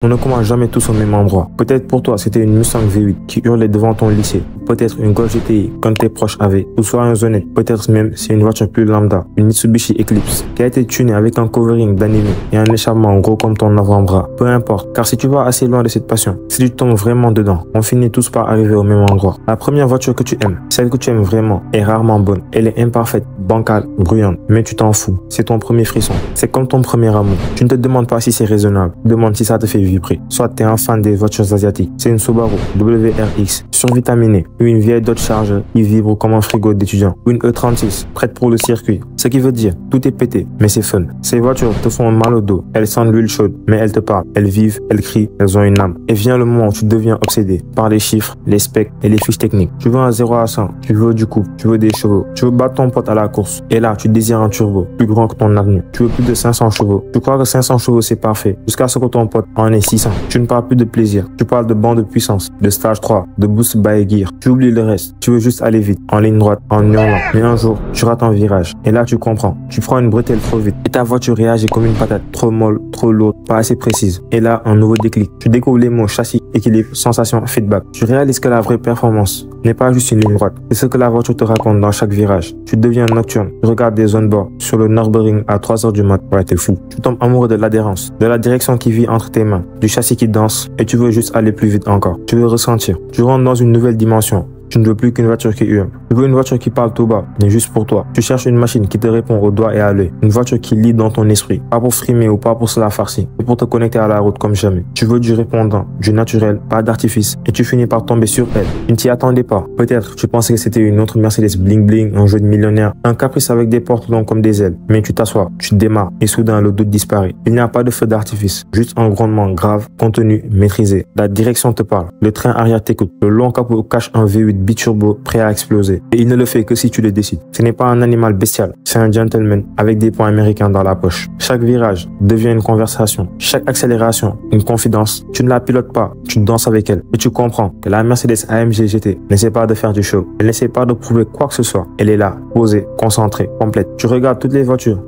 On ne commence jamais tous au même endroit. Peut-être pour toi, c'était une Mustang V8 qui hurlait devant ton lycée. Peut-être une Golf GTI comme tes proches avaient. Ou soyons honnêtes, peut-être même c'est une voiture plus lambda, une Mitsubishi Eclipse, qui a été tunée avec un covering d'anime et un échappement gros comme ton avant-bras. Peu importe, car si tu vas assez loin de cette passion, si tu tombes vraiment dedans, on finit tous par arriver au même endroit. La première voiture que tu aimes, celle que tu aimes vraiment, est rarement bonne. Elle est imparfaite, bancale, bruyante, mais tu t'en fous. C'est ton premier frisson. C'est comme ton premier amour. Tu ne te demandes pas si c'est raisonnable. Tu te demandes si ça te fait vibrer. Soit tu es un fan des voitures asiatiques. C'est une Subaru WRX survitaminée ou une vieille Dodge Charger qui vibre comme un frigo d'étudiant ou une E36 prête pour le circuit. Ce qui veut dire, tout est pété, mais c'est fun. Ces voitures te font mal au dos. Elles sentent l'huile chaude, mais elles te parlent. Elles vivent, elles crient, elles ont une âme. Et vient le moment où tu deviens obsédé par les chiffres, les specs et les fiches techniques. Tu veux un 0 à 100, tu veux du couple, tu veux des chevaux, tu veux battre ton pote à la course. Et là, tu désires un turbo plus grand que ton avenue. Tu veux plus de 500 chevaux. Tu crois que 500 chevaux c'est parfait, jusqu'à ce que ton pote en ait 600. Tu ne parles plus de plaisir. Tu parles de banc de puissance, de stage 3, de boost by gear. Tu oublies le reste. Tu veux juste aller vite, en ligne droite, en hurlant. Mais un jour, tu rates un virage. Et là, tu comprends. Tu prends une bretelle trop vite. Et ta voiture réagit comme une patate. Trop molle, trop lourde, pas assez précise. Et là, un nouveau déclic. Tu découvres les mots châssis, équilibre, sensation, feedback. Tu réalises que la vraie performance n'est pas juste une ligne droite. C'est ce que la voiture te raconte dans chaque virage. Tu deviens nocturne. Tu regardes des zones bord sur le Nürburgring à 3 h du mat. Ouais, t'es fou. Tu tombes amoureux de l'adhérence, de la direction qui vit entre tes mains, du châssis qui danse, et tu veux juste aller plus vite encore. Tu veux ressentir. Tu rentres dans une nouvelle dimension. Tu ne veux plus qu'une voiture qui hurle. Tu veux une voiture qui parle tout bas, mais juste pour toi. Tu cherches une machine qui te répond au doigt et à l'œil. Une voiture qui lit dans ton esprit. Pas pour frimer ou pas pour se la farcir, mais pour te connecter à la route comme jamais. Tu veux du répondant, du naturel, pas d'artifice. Et tu finis par tomber sur elle. Tu ne t'y attendais pas. Peut-être tu pensais que c'était une autre Mercedes bling bling, un jeu de millionnaire, un caprice avec des portes longues comme des ailes. Mais tu t'assois, tu démarres et soudain le doute disparaît. Il n'y a pas de feu d'artifice, juste un grondement grave, contenu, maîtrisé. La direction te parle. Le train arrière t'écoute. Le long capot cache un V8 biturbo prêt à exploser. Et il ne le fait que si tu le décides. Ce n'est pas un animal bestial, c'est un gentleman avec des points américains dans la poche. Chaque virage devient une conversation. Chaque accélération, une confidence. Tu ne la pilotes pas, tu danses avec elle. Et tu comprends que la Mercedes AMG GT n'essaie pas de faire du show. Elle n'essaie pas de prouver quoi que ce soit. Elle est là, posée, concentrée, complète. Tu regardes toutes les voitures.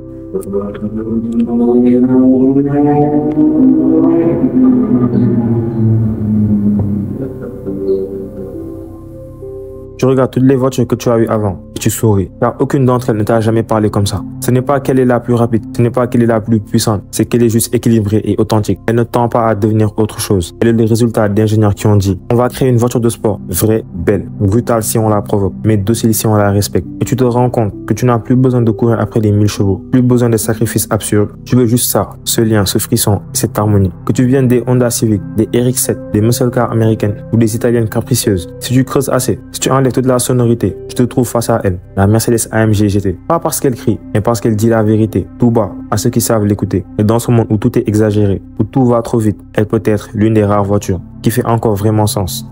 Tu regardes toutes les voitures que tu as eues avant et tu souris, car aucune d'entre elles ne t'a jamais parlé comme ça. Ce n'est pas qu'elle est la plus rapide, ce n'est pas qu'elle est la plus puissante, c'est qu'elle est juste équilibrée et authentique. Elle ne tend pas à devenir autre chose. Elle est le résultat d'ingénieurs qui ont dit: on va créer une voiture de sport, vraie, belle, brutale si on la provoque, mais docile si on la respecte. Et tu te rends compte que tu n'as plus besoin de courir après les 1000 chevaux, plus besoin de sacrifices absurdes. Tu veux juste ça, ce lien, ce frisson, cette harmonie. Que tu viennes des Honda Civic, des RX-7, des muscle cars américaines ou des italiennes capricieuses. Si tu creuses assez, si tu enlèves toute la sonorité, tu te trouves face à elle, la Mercedes AMG GT. Pas parce qu'elle crie, mais parce qu'elle dit la vérité, tout bas, à ceux qui savent l'écouter. Et dans ce monde où tout est exagéré, où tout va trop vite, elle peut être l'une des rares voitures qui fait encore vraiment sens.